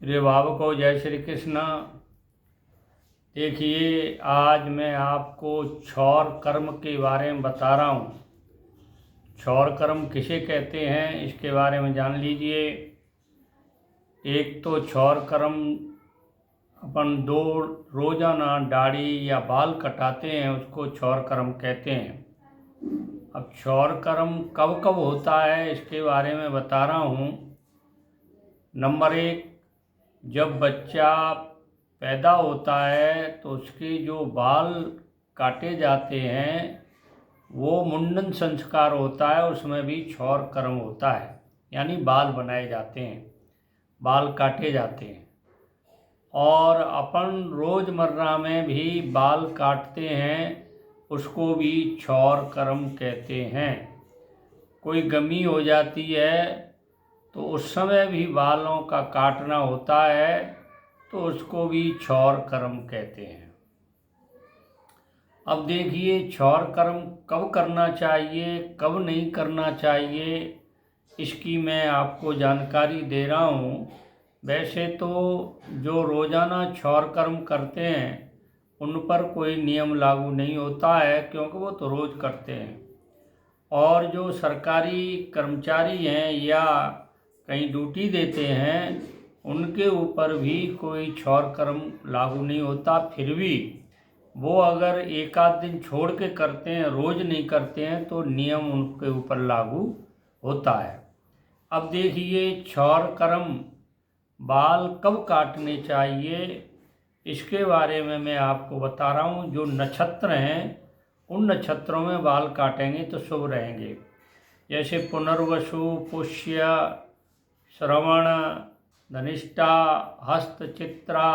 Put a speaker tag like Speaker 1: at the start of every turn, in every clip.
Speaker 1: प्रिय भावकों, जय श्री कृष्ण। देखिए, आज मैं आपको क्षौर कर्म के बारे में बता रहा हूँ। क्षौर कर्म किसे कहते हैं इसके बारे में जान लीजिए। एक तो क्षौर कर्म अपन दो रोजाना दाढ़ी या बाल कटाते हैं, उसको क्षौर कर्म कहते हैं। अब क्षौर कर्म कब कब होता है इसके बारे में बता रहा हूँ। नंबर 1, जब बच्चा पैदा होता है तो उसके जो बाल काटे जाते हैं वो मुंडन संस्कार होता है, उसमें भी क्षौर कर्म होता है, यानी बाल बनाए जाते हैं, बाल काटे जाते हैं। और अपन रोज़मर्रा में भी बाल काटते हैं, उसको भी क्षौर कर्म कहते हैं। कोई गमी हो जाती है तो उस समय भी बालों का काटना होता है, तो उसको भी क्षौर कर्म कहते हैं। अब देखिए, क्षौर कर्म कब करना चाहिए, कब नहीं करना चाहिए, इसकी मैं आपको जानकारी दे रहा हूँ। वैसे तो जो रोज़ाना क्षौर कर्म करते हैं उन पर कोई नियम लागू नहीं होता है, क्योंकि वो तो रोज़ करते हैं। और जो सरकारी कर्मचारी हैं या कहीं ड्यूटी देते हैं, उनके ऊपर भी कोई क्षौर कर्म लागू नहीं होता। फिर भी वो अगर एक आध दिन छोड़ के करते हैं, रोज़ नहीं करते हैं, तो नियम उनके ऊपर लागू होता है। अब देखिए, क्षौर कर्म बाल कब काटने चाहिए इसके बारे में मैं आपको बता रहा हूँ। जो नक्षत्र हैं उन नक्षत्रों में बाल काटेंगे तो शुभ रहेंगे। जैसे पुनर्वसु, पुष्य, श्रवण, धनिष्ठा, हस्त, चित्रा,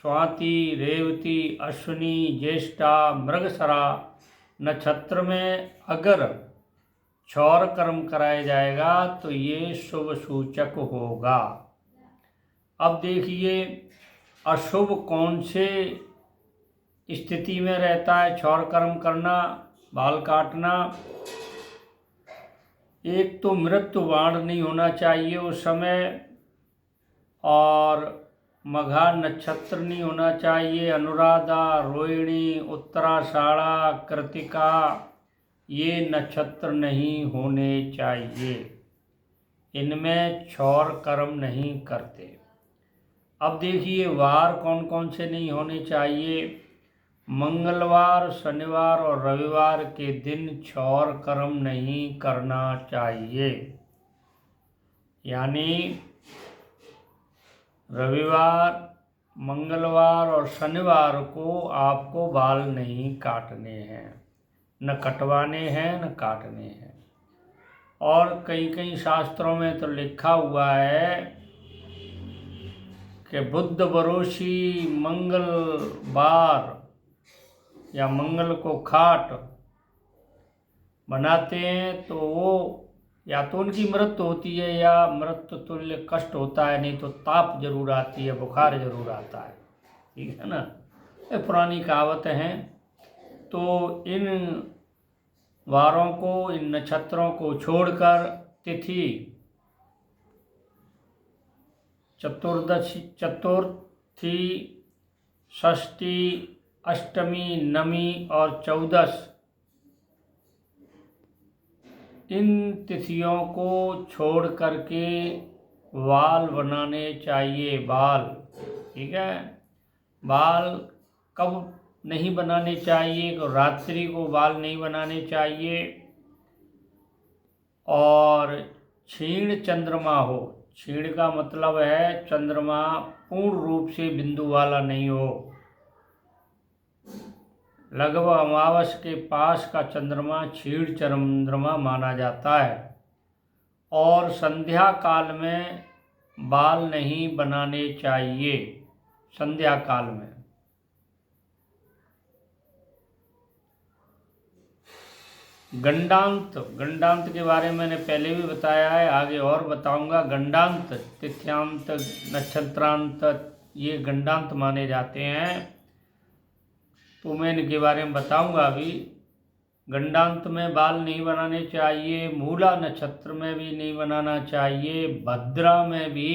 Speaker 1: स्वाति, रेवती, अश्विनी, ज्येष्ठा, मृगशरा नक्षत्र में अगर क्षौर कर्म कराया जाएगा तो ये शुभ सूचक होगा। अब देखिए, अशुभ कौन से स्थिति में रहता है क्षौर कर्म करना, बाल काटना। एक तो मृत्यु बाण नहीं होना चाहिए उस समय, और मघा नक्षत्र नहीं होना चाहिए, अनुराधा, रोहिणी, उत्तराषाढ़ा, कृतिका ये नक्षत्र नहीं होने चाहिए, इनमें क्षौर कर्म नहीं करते। अब देखिए, वार कौन कौन से नहीं होने चाहिए। मंगलवार, शनिवार और रविवार के दिन क्षौर कर्म नहीं करना चाहिए, यानी रविवार, मंगलवार और शनिवार को आपको बाल नहीं काटने हैं, न कटवाने हैं न काटने हैं। और कई कई शास्त्रों में तो लिखा हुआ है कि बुध बरोशी मंगलवार या मंगल को खाट बनाते हैं तो वो या तो उनकी मृत्यु होती है या मृत्यु तुल्य कष्ट होता है, नहीं तो ताप जरूर आती है, बुखार जरूर आता है। ठीक है ना, ये पुरानी कहावत हैं। तो इन वारों को, इन नक्षत्रों को छोड़कर तिथि चतुर्थी, षष्ठी, अष्टमी, नवमी और चौदस, इन तिथियों को छोड़ करके बाल बनाने चाहिए। बाल, ठीक है, बाल कब नहीं बनाने चाहिए, तो रात्रि को बाल नहीं बनाने चाहिए। और क्षीण चंद्रमा हो, क्षीण का मतलब है चंद्रमा पूर्ण रूप से बिंदु वाला नहीं हो, लगभग अमावस के पास का चंद्रमा क्षीण चंद्रमा माना जाता है। और संध्या काल में बाल नहीं बनाने चाहिए, संध्या काल में। गंडांत, गंडांत के बारे में मैंने पहले भी बताया है, आगे और बताऊंगा। गंडांत, तिथ्यांत, नक्षत्रांत, ये गंडांत माने जाते हैं, तो मैं इनके बारे में बताऊंगा अभी। गंडांत में बाल नहीं बनाने चाहिए, मूला नक्षत्र में भी नहीं बनाना चाहिए, भद्रा में भी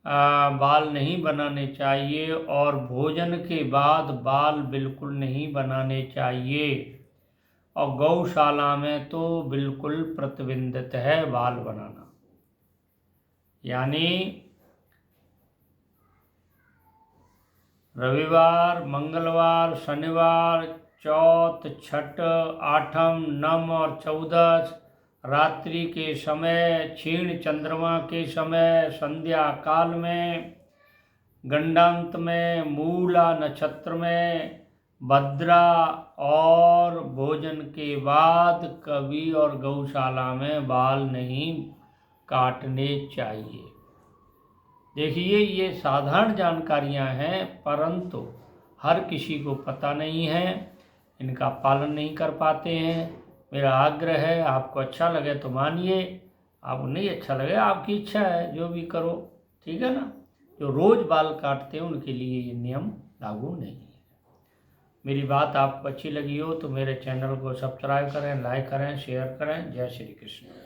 Speaker 1: बाल नहीं बनाने चाहिए और भोजन के बाद बाल बिल्कुल नहीं बनाने चाहिए। और गौशाला में तो बिल्कुल प्रतिबंधित है बाल बनाना। यानी रविवार, मंगलवार, शनिवार, चौथ, छठ, आठम, नम और चौदस, रात्रि के समय, क्षीण चंद्रमा के समय, संध्या काल में, गंडांत में, मूला नक्षत्र में, भद्रा और भोजन के बाद कभी और गौशाला में बाल नहीं काटने चाहिए। देखिए, ये साधारण जानकारियां हैं, परंतु हर किसी को पता नहीं है, इनका पालन नहीं कर पाते हैं। मेरा आग्रह है, आपको अच्छा लगे तो मानिए, आपको नहीं अच्छा लगे आपकी इच्छा है, जो भी करो, ठीक है ना। जो रोज़ बाल काटते हैं उनके लिए ये नियम लागू नहीं है। मेरी बात आपको अच्छी लगी हो तो मेरे चैनल को सब्सक्राइब करें, लाइक करें, शेयर करें। जय श्री कृष्ण।